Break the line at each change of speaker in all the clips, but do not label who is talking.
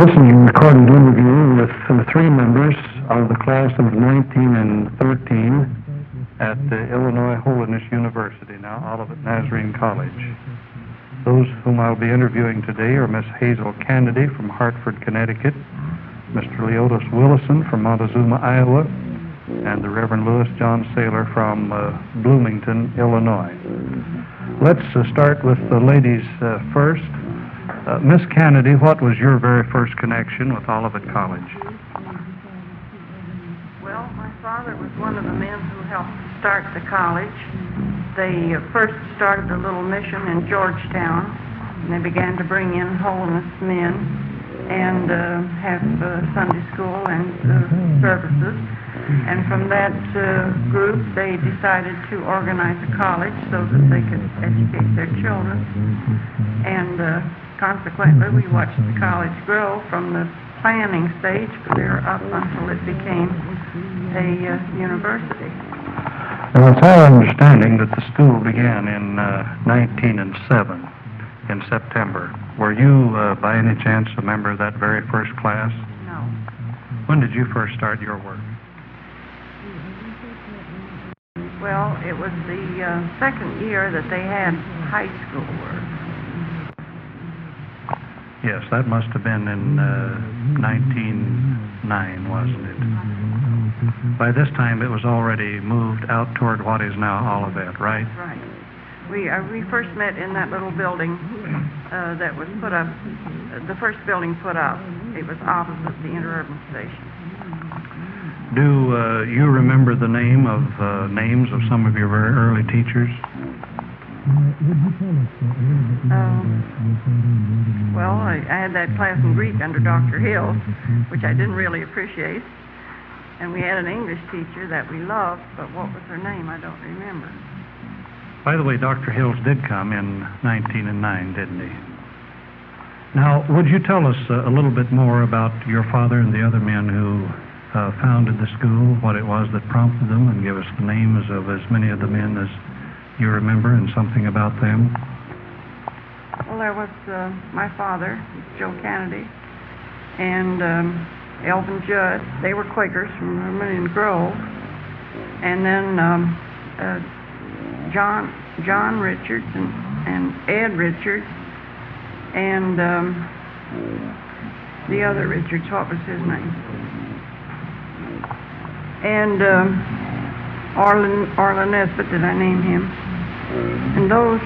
This is a recorded interview with three members of the class of 19 and 13 at the Illinois Holiness University, now Olivet Nazarene College. Those whom I'll be interviewing today are Miss Hazel Canady from Hartford, Connecticut, Mr. Leotis Willison from Montezuma, Iowa, and the Reverend Louis John Saylor from Bloomington, Illinois. Let's start with the ladies first. Miss Canady, what was your very first connection with Olivet College?
Well, my father was one of the men who helped start the college. They first started a little mission in Georgetown, and they began to bring in holiness men and have Sunday school and services. And from that group, they decided to organize a college so that they could educate their children. And consequently, we watched the college grow from the planning stage clear up until it became a university.
Now, it's our understanding that the school began in 1907, in September. Were you, by any chance, a member of that very first class?
No.
When did you first start your work?
Well, it was the second year that they had high school work.
Yes, that must have been in 1909, wasn't it? By this time, it was already moved out toward what is now Olivet, right?
Right. We first met in that little building that was put up, the first building put up. It was opposite the interurban station.
Do you remember the names of some of your very early teachers?
Well, I had that class in Greek under Dr. Hill, which I didn't really appreciate. And we had an English teacher that we loved, but what was her name, I don't remember.
By the way, Dr. Hills did come in 1909, didn't he? Now, would you tell us a little bit more about your father and the other men who founded the school, what it was that prompted them, and give us the names of as many of the men as you remember and something about them?
Well, there was my father, Joe Canady, and Elvin Judd. They were Quakers from Vermilion Grove. And then John Richards and Ed Richards and the other Richards, what was his name? And Arlen Nesbitt, did I name him? And those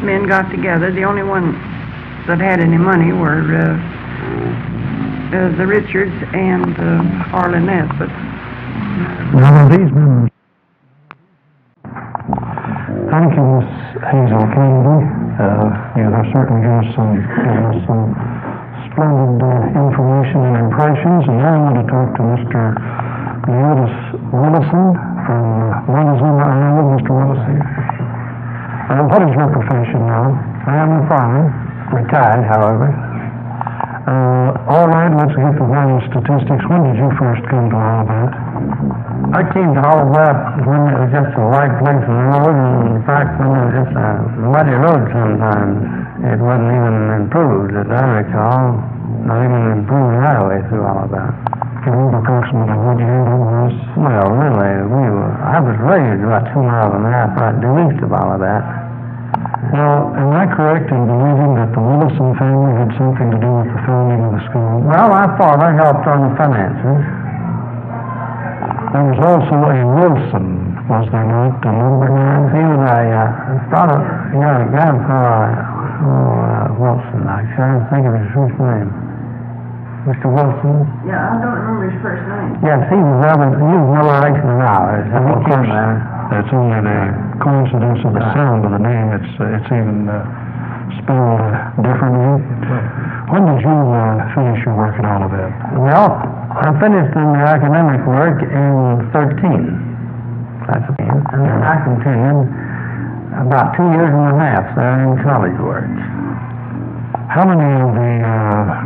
men got together. The only one that had any money were the Richards and Arlen Nesbitt.
Now, these members. Thank you, Miss Hazel Canady. You have certainly given us some splendid information and impressions. And now I want to talk to Mr. Leotis Willison from Montezuma, Iowa. Mr. Willison. What is your profession now?
I am a farmer, retired, however.
All right, let's get the final statistics. When did you first come to Olivet?
I came to Olivet when it was just a white place in the road, and in fact, when it was just a muddy road sometimes. It wasn't even improved, as I recall, not even an improved highway through Olivet.
Can you approximately what year it was?
Well, really, I was raised about 2 miles and a half right due east of Olivet.
Well, am I correct in believing that the Willison family had something to do with the founding of the school?
Well, my father helped on the finances.
There was also a Wilson, was there not, a lumber man?
He was a grandfather, Wilson, actually. I don't think of his first name. Mr. Wilson?
Yeah, I don't remember his first name.
Yes, he was no relation of ours.
Of course, that's only the coincidence of the sound of the name. It's even spelled differently. When did you finish your work at Olivet?
Well, I finished in the academic work in 13. That's okay. And then I continued about 2 years and a half there in college work.
How many of the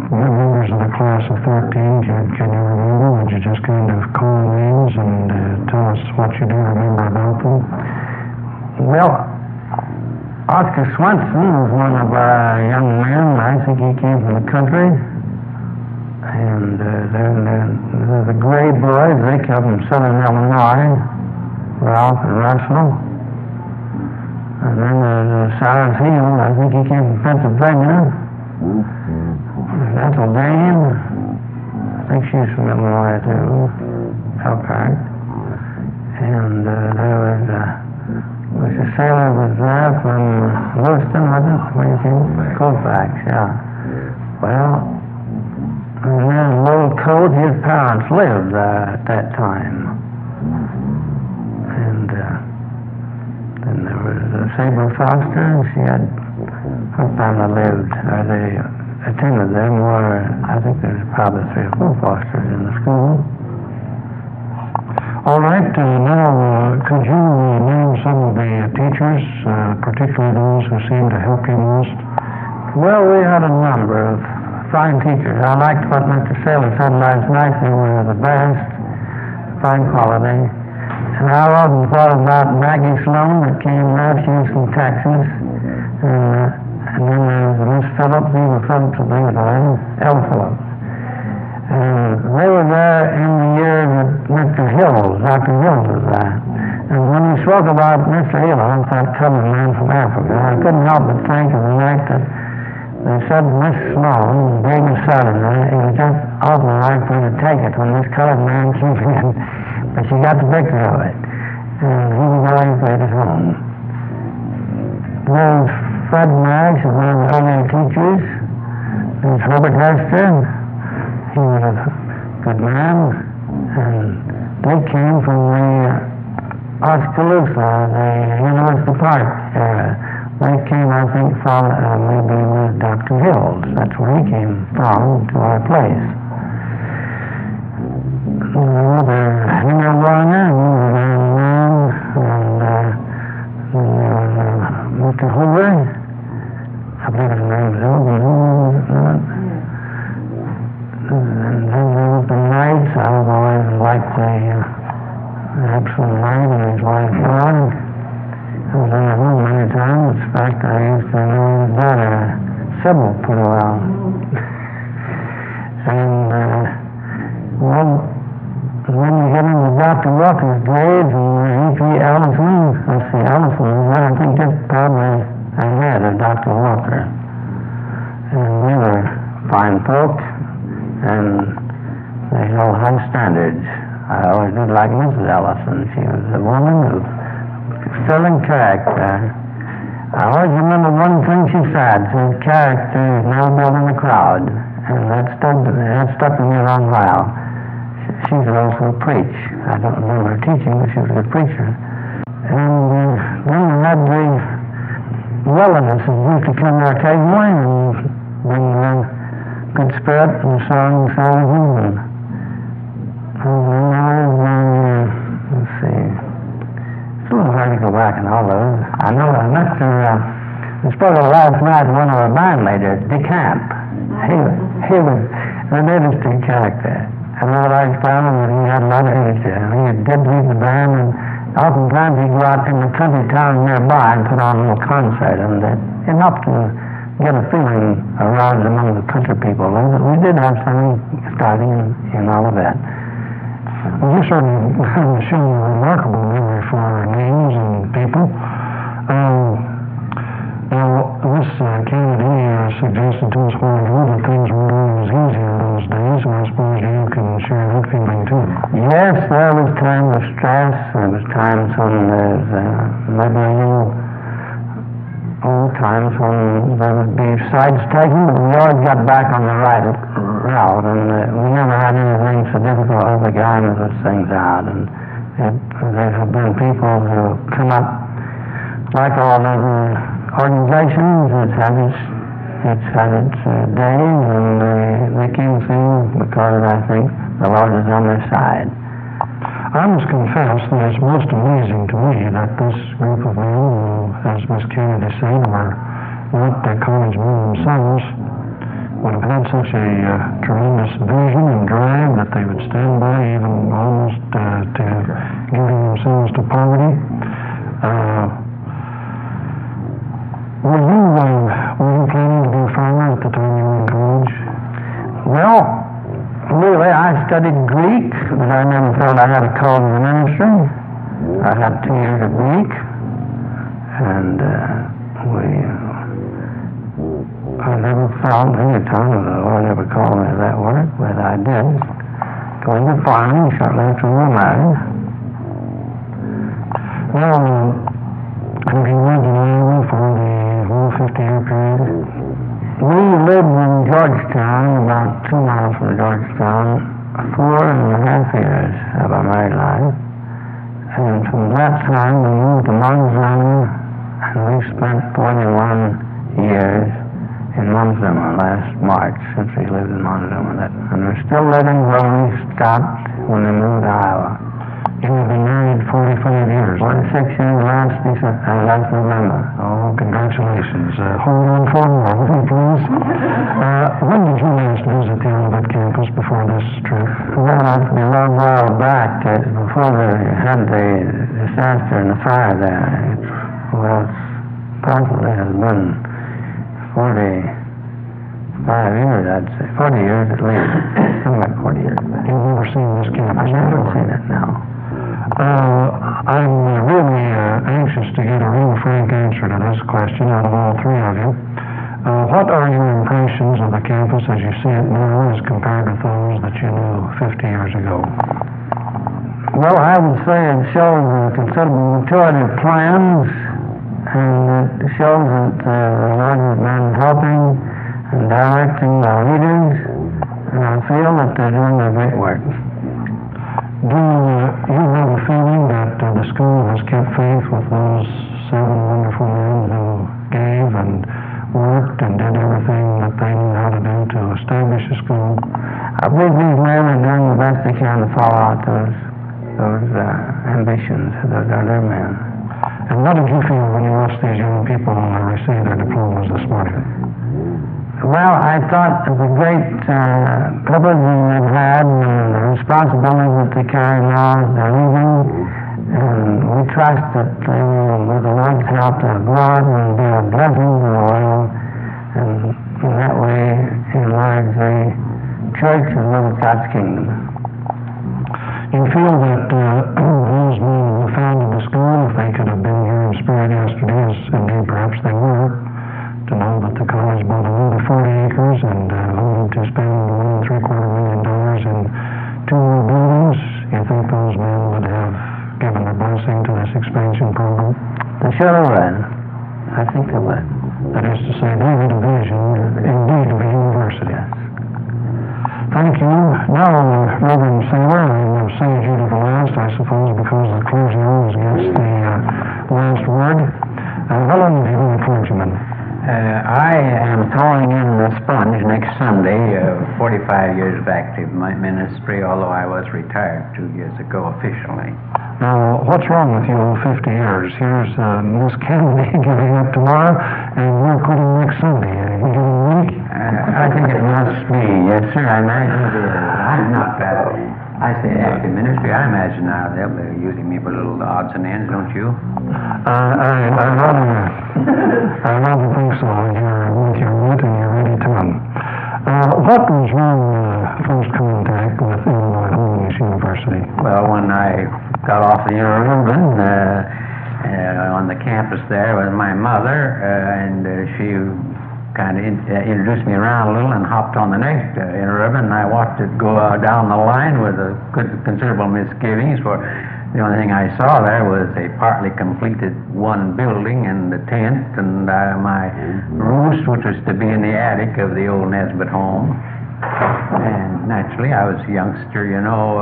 members of the class of 13 can you remember? Would you just kind of call names and tell us what you do remember about them?
Well, Oscar Swenson was one of our young men. I think he came from the country. And then the Gray boys, they come from southern Illinois, Ralph and Russell. And then there's Cyrus Hill, I think he came from Pennsylvania. That's Dane. I think she's from Illinois too, Elkhart. And there was a sailor was there from Lewiston, was it? Where you came? Colfax, yeah. Well, and then Lowell Coat, his parents lived at that time. And then there was Sabre Foster, and she had, her family lived, or they attended there more. I think there's probably 3 or 4 Fosters in the school.
All right, now could you name some of the teachers, particularly those who seemed to help you most?
Well, we had a number of fine teachers. I liked what Mr. Saylor said last night. They were the best, fine quality. And I often thought about Maggie Sloan that came there. She was from Texas. And then there was Miss Phillips, Eva Phillips, I think it was, L. Phillips. And they were there in the year that Mr. Hills, Dr. Hills was there. And when he spoke about Mr. Hills, that colored man from Africa, I couldn't help but think of the night that they said Miss Sloan, being a Southerner, it was just awful hard for her to take it when this colored man came in. But she got the picture of it. And he was always great at home. There's Fred Maggs, one of the earlier teachers. There's Herbert Hester. He was a good man. And they came from the Oskaloosa, the University Park area. They came, I think, from maybe with Dr. Hills. That's where he came from, to our place. Henry Warner, he was a man, and Mr. Hoover, I believe his name is Hoover, and then there was the Knights. I've always liked the absolute Knight and his wife Dawn. I was in the room many times. In fact, I used to know his daughter, Sybil, pretty well. And, well, when you get into Dr. Walker's grades and E.P. Ellison, let's see, Ellison was, I think, just probably ahead of Dr. Walker. And they were fine folk, and they held high standards. I always did like Mrs. Ellison. She was a woman of sterling character. I always remember one thing she said. She said, character is now building a crowd. And that stuck with me a long while. She could also preach. I don't remember her teaching, but she was a good preacher. And then we had the relatives who used to come there occasionally and bring good spirit and songs and let's see. It's a little hard to go back in all those. I know we spoke of last night one of our band leaders, DeCamp. He was an interesting character. I realized finally that he had a lot of energy. He did lead the band, and oftentimes he'd go out in the country town nearby and put on a little concert, and it helped to get a feeling around among the country people. And we did have something starting in Olivet.
Well, you certainly have shown a remarkable memory for names and people. Now, Miss Canady suggested to us while ago that things weren't always easy in those days, and I suppose you can share that feeling too.
Yes, there was times of stress. There was times when there's maybe old times when there would be sides taken, but we always got back on the right route, and we never had anything so difficult as the guy who those things out. And there have been people who come up, like all other organizations, it's had its days, and they came through because I think the Lord is on their side.
I must confess that it's most amazing to me that this group of men, who, as Miss Canady said, were not the college men themselves, would have had such a tremendous vision and drive that they would stand by even almost to giving themselves to poverty. Were you planning to be a farmer at the time you were in college?
Well, I never felt I had a call to the ministry. I had 2 years at week, and I never felt any time that the Lord ever called me to that work, but I did. Going to farming shortly after we were married. Well, I've been working in for the whole 50-year period. We lived in Georgetown, about 2 miles from Georgetown, 4.5 years of our married life. And from that time we moved to Montezuma, and we spent 41 years in Montezuma last March, since we lived in Montezuma. And we're still living where we stopped when we moved to Iowa. You've been married 45 years. 46 years last November.
Oh, congratulations. Hold on for a moment, please. When did you last visit the Olivet campus before this trip?
Well, a long while back, before they had the disaster and the fire there. Well, it possibly has been 45 years, I'd say. 40 years at least. Something like 40 years.
You've never seen this campus?
I've never seen it, no.
I'm really anxious to get a real frank answer to this question out of all three of you. What are your impressions of the campus as you see it now as compared with those that you knew 50 years ago?
Well, I would say it shows a considerable maturity of plans, and it shows that the Lord has been helping and directing the leaders, and I feel that they're doing a great work.
Do you have a feeling that the school has kept faith with those 7 wonderful men who gave and worked and did everything that they knew how to do to establish a school?
I believe these men are doing the best they can to follow out those ambitions. Those are their men.
And what did you feel when you watched these young people receive their diplomas this morning?
Well, I thought of the great privilege they've had and the responsibility that they carry now as they're leaving, and we trust that they will, with the Lord's help, go out and be a blessing to the world, and in that way enlarge the church as well as God's kingdom.
You feel that those men who founded the school, if they could have been here in spirit yesterday, as indeed perhaps they were, to know that the college bought another 40 acres and voted to spend $1.75 million in 2 more buildings, you think those men would have given their blessing to this expansion program?
They should have would. I think they would.
That is to say, they had a vision, indeed, of a university.
Yes.
Thank you. Now, Reverend Saylor, I will save you to the last, I suppose, because the clergy always gets the last word. How long have you been a clergyman?
I am throwing in the sponge next Sunday, 45 years of active ministry, although I was retired 2 years ago officially.
Now, what's wrong with you all 50 years? Here's Miss Canady giving up tomorrow, and you're quitting next Sunday. Are you getting weak?
I think it must be, yes, sir. I imagine it is. I'm not I say active ministry. I imagine now they'll be using me for little odds and ends, don't you?
I rather think so. You're with your wit and your ready tongue. What was your first contact with Illinois Holiness University?
Well, when I got off the Urban on the campus there with my mother, and she kind of introduced me around a little and hopped on the next Interurban, and I watched it go down the line with a considerable misgivings, for the only thing I saw there was a partly completed one building and the tent and my roost, which was to be in the attic of the old Nesbitt home. And naturally, I was a youngster, you know,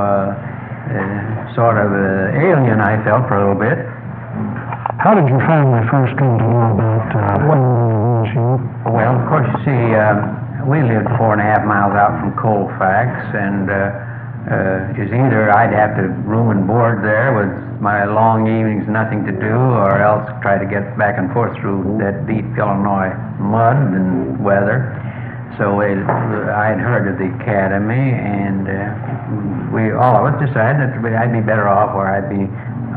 sort of alien, I felt, for a little bit.
How did your family first come to know about
Well, of course, you see, we lived 4.5 miles out from Colfax, and it was either I'd have to room and board there with my long evenings, nothing to do, or else try to get back and forth through that deep Illinois mud and weather. So I had heard of the academy, and we all of us decided that I'd be better off where I'd be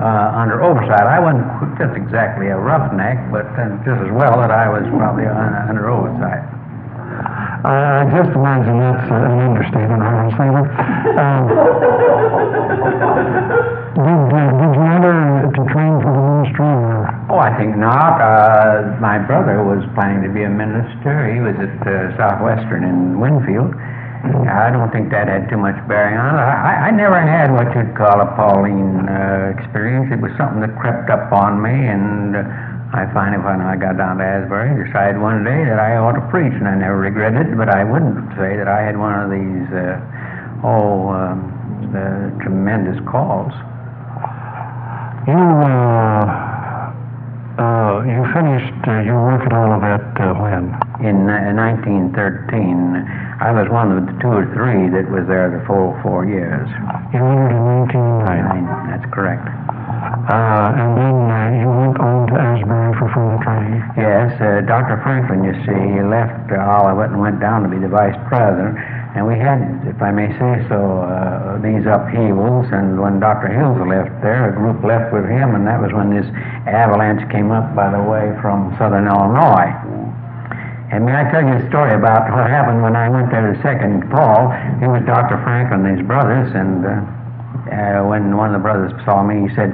under oversight. I wasn't just exactly a roughneck, but just as well that I was probably under oversight.
I just imagine that's an understatement, honestly. Did you enter to train for the ministry? Or?
Oh, I think not. My brother was planning to be a minister. He was at Southwestern in Winfield. I don't think that had too much bearing on it. I never had what you'd call a Pauline experience. It was something that crept up on me, and I finally, when I got down to Asbury, decided one day that I ought to preach, and I never regretted it, but I wouldn't say that I had one of these, tremendous calls.
You finished your work at Olivet when?
In 1913. I was one of the 2 or 3 that was there the full 4 years.
You entered in 1909?
That's correct.
And then you went on to Asbury for further training?
Yes, Dr. Franklin, you see, he left Olivet and went down to be the vice president. And we had, if I may say so, these upheavals, and when Dr. Hills left there, a group left with him, and that was when this avalanche came up, by the way, from southern Illinois. And may I tell you a story about what happened when I went there the second fall? It was Dr. Franklin and his brothers, and when one of the brothers saw me, he said,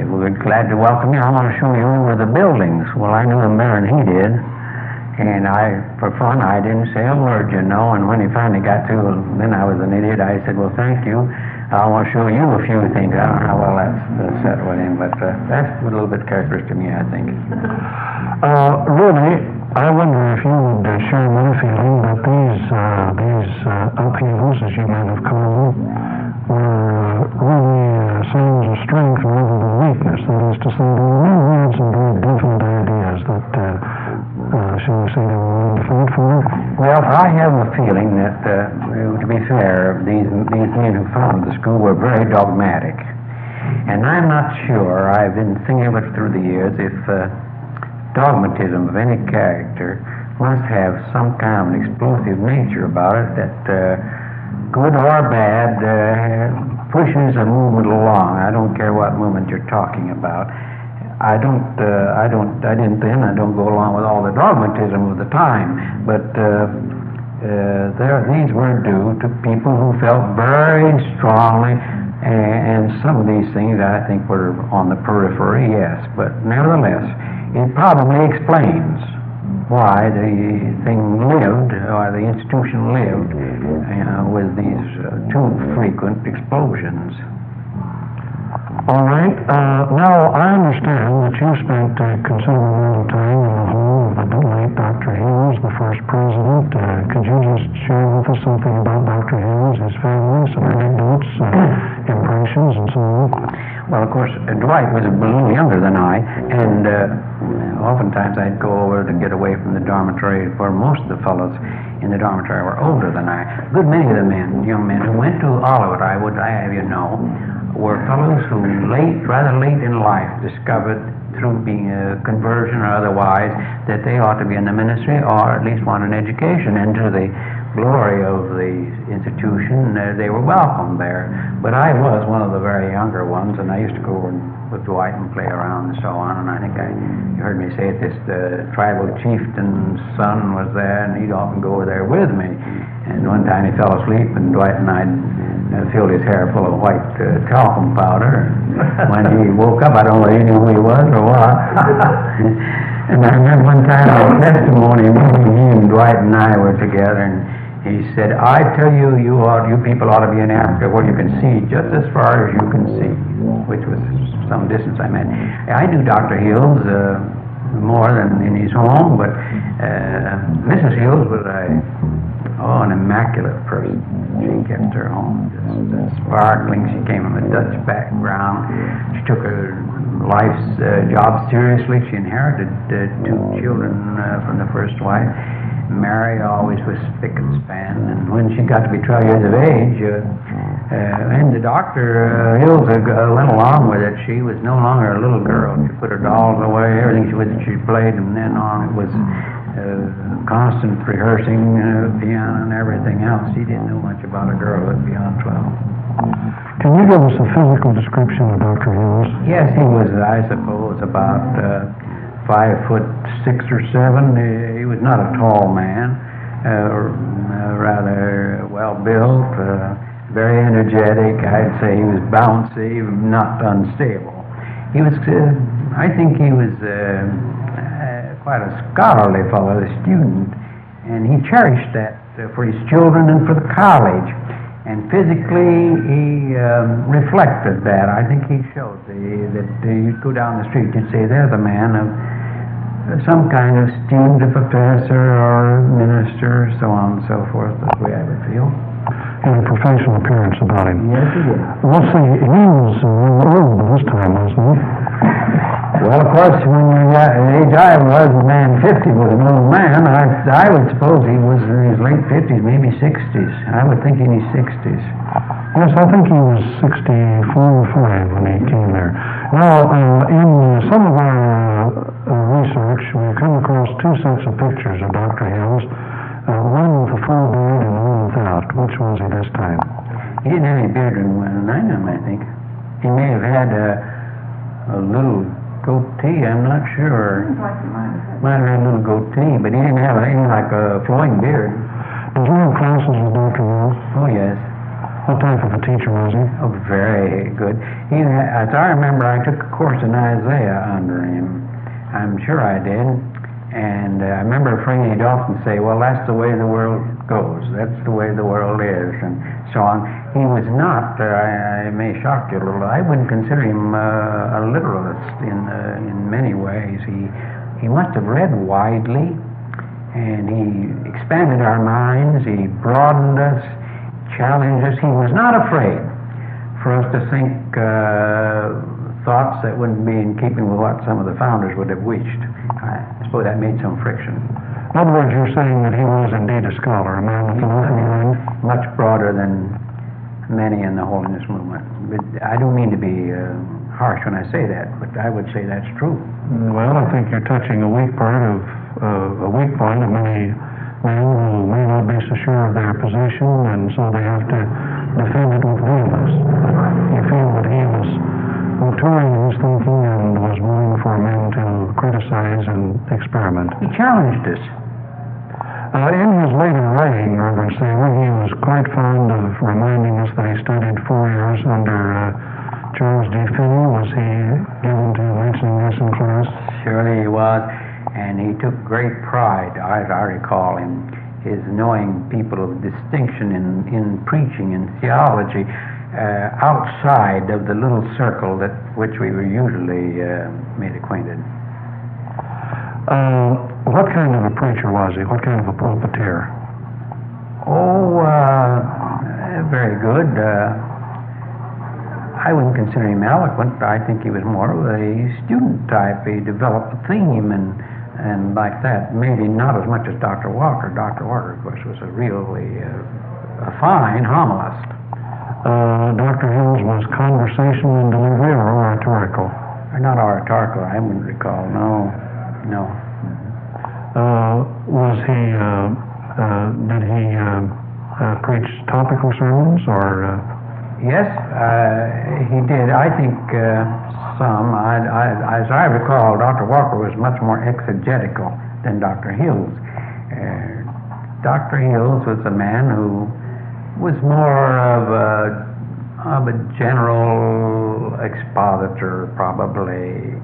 we're glad to welcome you. I want to show you over the buildings. Well, I knew them better than he did. And for fun, I didn't say a word, you know, and when he finally got through, then I was an idiot. I said, well, thank you. I want to show you a few things. I don't know how well that's set with him, but that's a little bit characteristic of me, I think.
Really, I wonder if you would share my feeling that these upheavals, as you might have called them, were really signs of strength rather than weakness. That is to say, there were many words and very definite ideas that, shall we say, they were willing to fight for.
Well, I have a feeling that, to be fair, these men who founded the school were very dogmatic. And I'm not sure, I've been thinking of it through the years, if dogmatism of any character must have some kind of an explosive nature about it that, good or bad, pushes a movement along. I don't care what movement you're talking about. I didn't then, I don't go along with all the dogmatism of the time, but these were due to people who felt very strongly, and some of these things I think were on the periphery, yes, but nevertheless, it probably explains why the thing lived, or the institution lived, with these too frequent explosions.
All right. Now, I understand that you spent a considerable amount of time in the home of the late Dr. Hills, the first president. Could you just share with us something about Dr. Hills, his family, some anecdotes, impressions, and so on?
Well, of course, Dwight was a little younger than I, and oftentimes I'd go over to get away from the dormitory, for most of the fellows in the dormitory were older than I. A good many of the young men who went to Olivet, I have you know, were fellows who rather late in life, discovered through being a conversion or otherwise that they ought to be in the ministry, or at least want an education. And to the glory of the institution, they were welcome there. But I was one of the very younger ones, and I used to go over with Dwight and play around and so on. And I think you heard me say it, this tribal chieftain's son was there, and he'd often go over there with me. And one time he fell asleep, and Dwight and I filled his hair full of white talcum powder. When he woke up, I don't know if he knew who he was or what. And I remember one time in testimony, he and Dwight and I were together, and he said, I tell you, you people ought to be in Africa where you can see just as far as you can see, which was some distance I meant. I knew Dr. Hills more than in his home, but Mrs. Hills was an immaculate person. She kept her home just sparkling. She came from a Dutch background. She took her life's job seriously. She inherited 2 children from the first wife. Mary always was spick and span, and when she got to be 12 years of age, and the Dr. Hills went along with it. She was no longer a little girl. She put her dolls away, everything she played, and then on it was constant rehearsing, piano and everything else. She didn't know much about a girl beyond 12.
Can you give us a physical description of Dr. Hills?
Yes, he was, I suppose, about 5'6" or 7". He was not a tall man. rather well-built, very energetic. I'd say he was bouncy, not unstable. He was, I think he was quite a scholarly fellow, a student, and he cherished that for his children and for the college. And physically, he reflected that. I think he showed that you'd go down the street, you'd say, there's a man of some kind of student, a professor, or minister, so on and so forth. That's the way I would feel.
And a professional appearance about him.
Yes, he did.
Let's see, he was old this time, wasn't he?
Well, of course, when you got the age I was, a man 50 was an old man. I would suppose he was in his late 50s, maybe 60s. I would think in his 60s.
Yes, I think he was 64 or 5 when he came there. Now, in some of our research, we've come across two sets of pictures of Dr. Hills, one with a full beard and one without. Which was he this time?
He didn't have any beard when I knew him, I think. He may have had a little goatee, I'm not sure. Might have had a little goatee, but he didn't have anything like a flowing beard.
Did you have classes with Dr. Hills?
Oh, yes.
What type of a teacher was he?
Oh, very good. As I remember, I took a course in Isaiah under him. I'm sure I did. And I remember a friend, he'd often say, well, that's the way the world goes. That's the way the world is, and so on. He was not, I may shock you a little, I wouldn't consider him a literalist in many ways. He must have read widely, and he expanded our minds, he broadened us, challenged us. He was not afraid for us to think thoughts that wouldn't be in keeping with what some of the founders would have wished. I suppose that made some friction.
In other words, you're saying that he was indeed a scholar, a man with a lot of mind?
Much broader than many in the holiness movement. But I don't mean to be harsh when I say that, but I would say that's true.
Well, I think you're touching a weak point of many men who may not be so sure of their position, and so they have to defend it with vehemence. You feel that he was maturing in his thinking and was willing for men to criticize and experiment.
He challenged us.
In his later writing, Reverend Saylor, he was quite fond of reminding us that he studied 4 years under Charles D. Finney. Was he given to mentioning this in class?
Surely he was, and he took great pride, as I recall, in his knowing people of distinction in preaching and theology outside of the little circle which we were usually made acquainted.
What kind of a preacher was he? What kind of a pulpiteer?
Oh, very good. I wouldn't consider him eloquent. I think he was more of a student type. He developed a theme and like that. Maybe not as much as Dr. Walker. Dr. Walker, of course, was a really a fine homilist.
Dr. Hills was conversational in delivery or oratorical?
Not oratorical, I wouldn't recall. No.
Was he, did he preach topical sermons or?
Yes, he did. I think some. As I recall, Dr. Walker was much more exegetical than Dr. Hills. Dr. Hills was a man who was more of a general expositor, probably.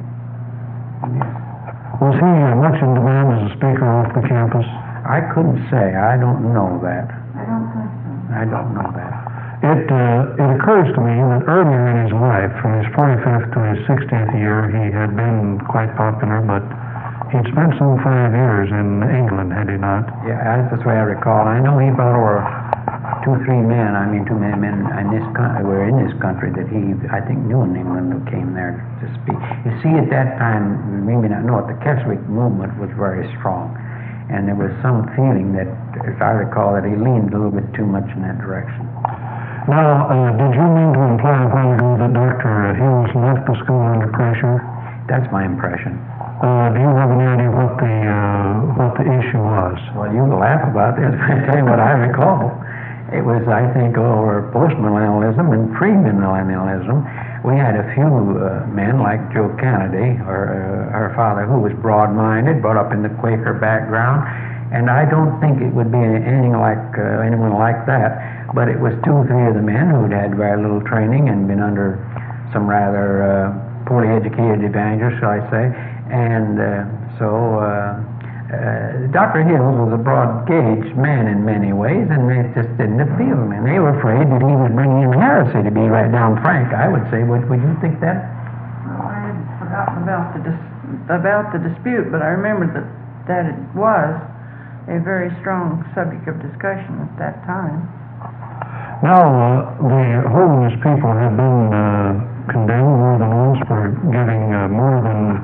Was he much in demand as a speaker off the campus?
I couldn't say. I don't know that.
I don't think so.
I don't know that.
It occurs to me that earlier in his life, from his 45th to his 60th year, he had been quite popular, but he'd spent some 5 years in England, had he not?
Yeah, that's the way I recall. I know he brought over 2 or 3 men. I mean, 2 men in this were in this country that he, I think, knew in England who came there to speak. You see, at that time, we may not know it, the Keswick movement was very strong, and there was some feeling that, as I recall, that he leaned a little bit too much in that direction.
Now, did you mean to imply a while ago that Dr. Hills left the school under pressure?
That's my impression.
Do you have any idea what the issue was?
Well, you can laugh about this, but I tell you what I recall. It was, I think, over post-millennialism and pre-millennialism. We had a few men like Joe Canady, or her father, who was broad-minded, brought up in the Quaker background, And I don't think it would be anything like anyone like that. But it was 2 or 3 of the men who'd had very little training and been under some rather poorly educated evangelists, shall I say. And Dr. Hills was a broad-gauged man in many ways, and they just didn't appeal to me. And they were afraid that he was bringing in heresy, to be right down frank, I would say. Would you think that?
Well, I had forgotten about the dispute, but I remember that it was a very strong subject of discussion at that time.
Now, the holiness people have been condemned more than once for giving more than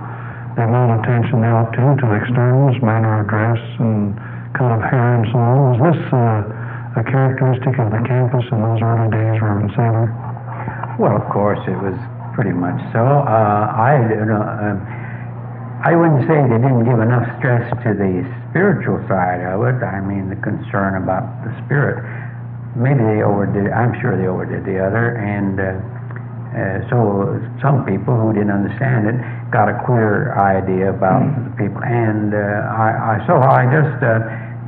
the amount of attention they ought to externals, manner of dress, and cut of hair, and so on. Was this a characteristic of the campus in those early days, Reverend Saylor?
Well, of course, it was pretty much so. I wouldn't say they didn't give enough stress to the spiritual side of it. I mean, the concern about the spirit. Maybe they overdid. I'm sure they overdid the other, and so some people who didn't understand it got a queer idea about the people. And I just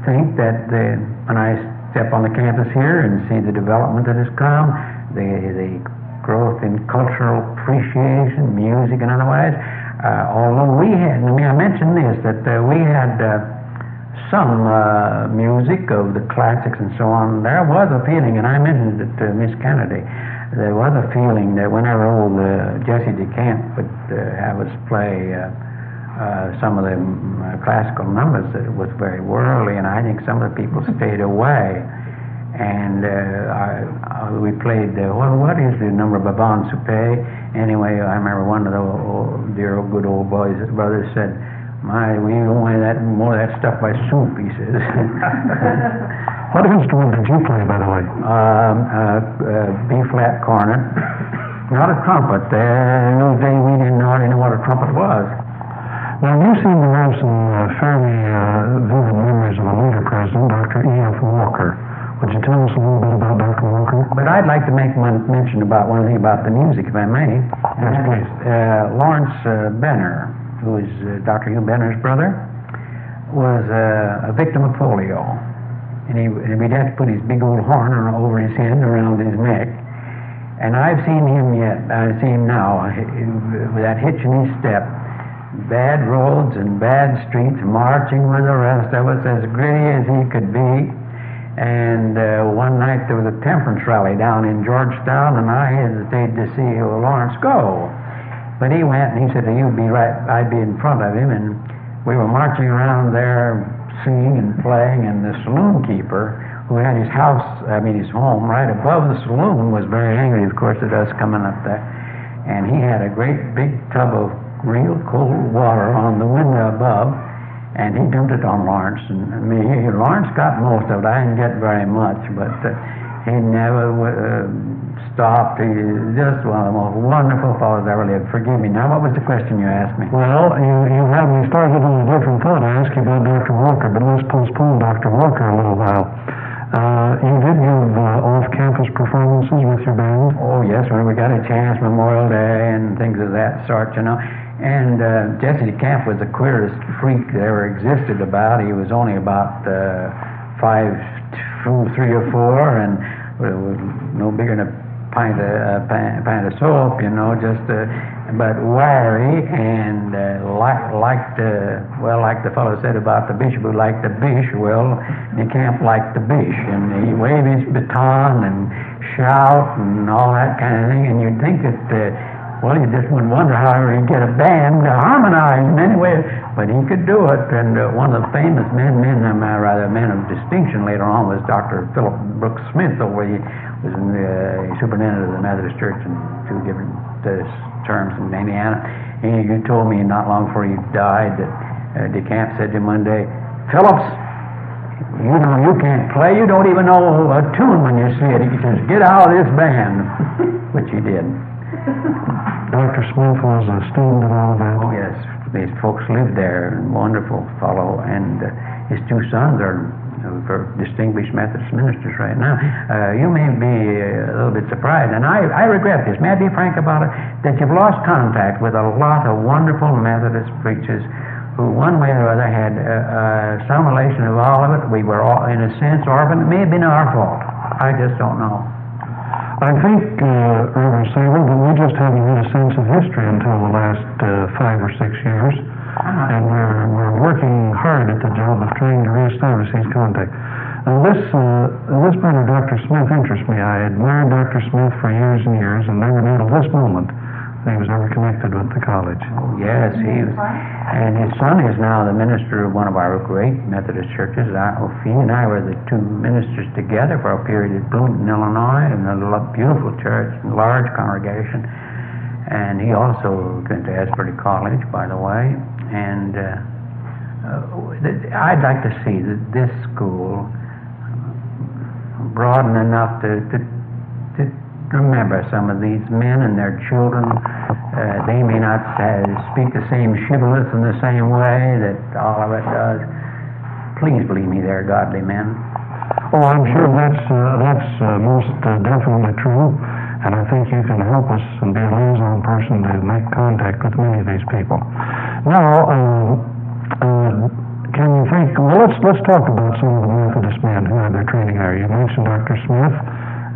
think that when I step on the campus here and see the development that has come, the growth in cultural appreciation, music, and otherwise. Although we had, I mentioned this, that we had some music of the classics and so on. There was a feeling, and I mentioned it to Miss Canady, there was a feeling that whenever old Jesse DeCamp would have us play some of the classical numbers, that it was very worldly, and I think some of the people stayed away. And we played, what is the number of Babon Soupe? Anyway, I remember one of the dear old good old boys, brothers said, we don't want more of that stuff by soup, he says.
What instrument did you play, by the way?
B-flat cornet. Not a trumpet. In those days, we didn't hardly know what a trumpet was.
Now, you seem to have some fairly vivid memories of a later president, Dr. E.F. Walker. Would you tell us a little bit about Dr. Walker?
But I'd like to make one mention about one thing about the music, if I may.
Yes, please.
Lawrence Benner, who is Dr. Hugh Benner's brother, was a victim of polio. And he'd have to put his big old horn over his head and around his neck. And I've seen him I see him now, with that hitch in his step. Bad roads and bad streets, marching with the rest of us, as gritty as he could be. And one night there was a temperance rally down in Georgetown, and I hesitated to see Lawrence go. But he went, and he said, you'd be right, I'd be in front of him, and we were marching around there singing and playing, and the saloon keeper, who had his home right above the saloon, was very angry, of course, at us coming up there. And he had a great big tub of real cold water on the window above, and he dumped it on Lawrence and me. Lawrence got most of it. I didn't get very much, but he never stopped. He was just one of the most wonderful fellows I ever lived. Forgive me. Now, what was the question you asked me?
Well, you had me started on a different thought. I asked you about Dr. Walker, but let's postpone Dr. Walker a little while. You did give off-campus performances with your band?
Oh, yes, when we got a chance, Memorial Day and things of that sort, And Jesse DeCamp was the queerest freak that ever existed about. He was only about 5'3" or 4", and was no bigger than a pint of soap, but wiry and like the fellow said about the bishop who liked the bish. Well, DeCamp liked the bish, and he waved his baton and shout and all that kind of thing, and you'd think that. You just wouldn't wonder how he'd get a band to harmonize in any way, but he could do it. And one of the famous men of distinction later on was Dr. Philip Brooks Smith, over he was in the superintendent of the Methodist Church in 2 different terms in Indiana. He told me not long before he died that DeCamp said to him one day, "Phillips, you can't play. You don't even know a tune when you see it." He says, "Get out of this band," which he did.
Dr. Smith was a student at Olivet.
Oh, yes. These folks lived there, wonderful fellow, and his 2 sons are distinguished Methodist ministers right now. You may be a little bit surprised, and I regret this. May I be frank about it? That you've lost contact with a lot of wonderful Methodist preachers who one way or other had some relation of Olivet. We were all, in a sense, orphaned. It may have been our fault. I just don't know.
I think, Reverend Sable, that we just haven't had a sense of history until the last 5 or 6 years, and we're working hard at the job of trying to reestablish these contacts. This matter of Dr. Smith interests me. I admired Dr. Smith for years and years, and never knew till this moment that he was ever connected with the college.
Oh, yes, he was. And his son is now the minister of one of our great Methodist churches. He and I were the two ministers together for a period at Bloomington, Illinois, in a beautiful church, large congregation. And he also went to Asbury College, by the way. And I'd like to see that this school broaden enough to remember some of these men and their children. They may not speak the same shibboleth in the same way that Olivet does. Please believe me, they're godly men.
Oh, I'm sure that's most definitely true, and I think you can help us and be a liaison person to make contact with many of these people. Now, can you think? Well, let's talk about some of the Methodist men who had their training there. You mentioned Dr. Smith.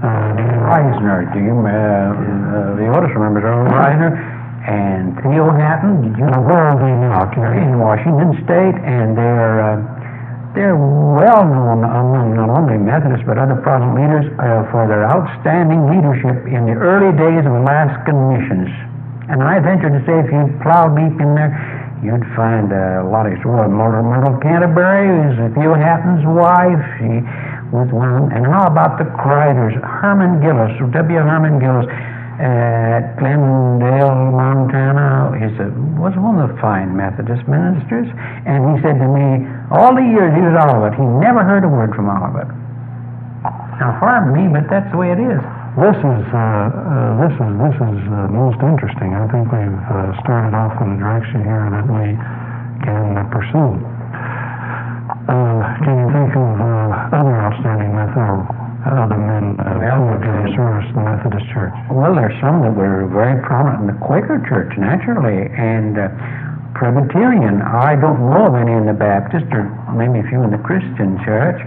Reisner, the oldest remembers Earl Reisner, and Theo Hatton. Did you know
where are they now?
In Washington State, and they're well known among not only Methodists but other Protestant leaders for their outstanding leadership in the early days of Alaskan missions. And I venture to say, if you plow deep in there, you'd find a lot of Myrtle Canterbury is Theo Hatton's wife. She was one. And how about the Kreiders? Herman Gillis, W. Herman Gillis, at Glendale, Montana, was one of the fine Methodist ministers. And he said to me, all the years he was at Olivet, he never heard a word from Olivet. Now, pardon me, but that's the way it is.
This is most interesting. I think we've started off in a direction here that we can pursue. Can you think of other outstanding other men who have given service to the Methodist Church?
Well, there's some that were very prominent in the Quaker Church, naturally, and Presbyterian. I don't know of any in the Baptist, or maybe a few in the Christian Church,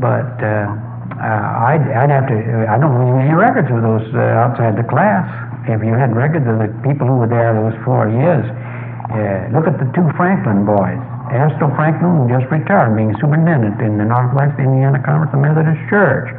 but I'd have to. I don't know any records of those outside the class. If you had records of the people who were there those 4 years, look at the two Franklin boys. Estelle Franklin just retired, being superintendent in the Northwest Indiana Conference of Methodist Church.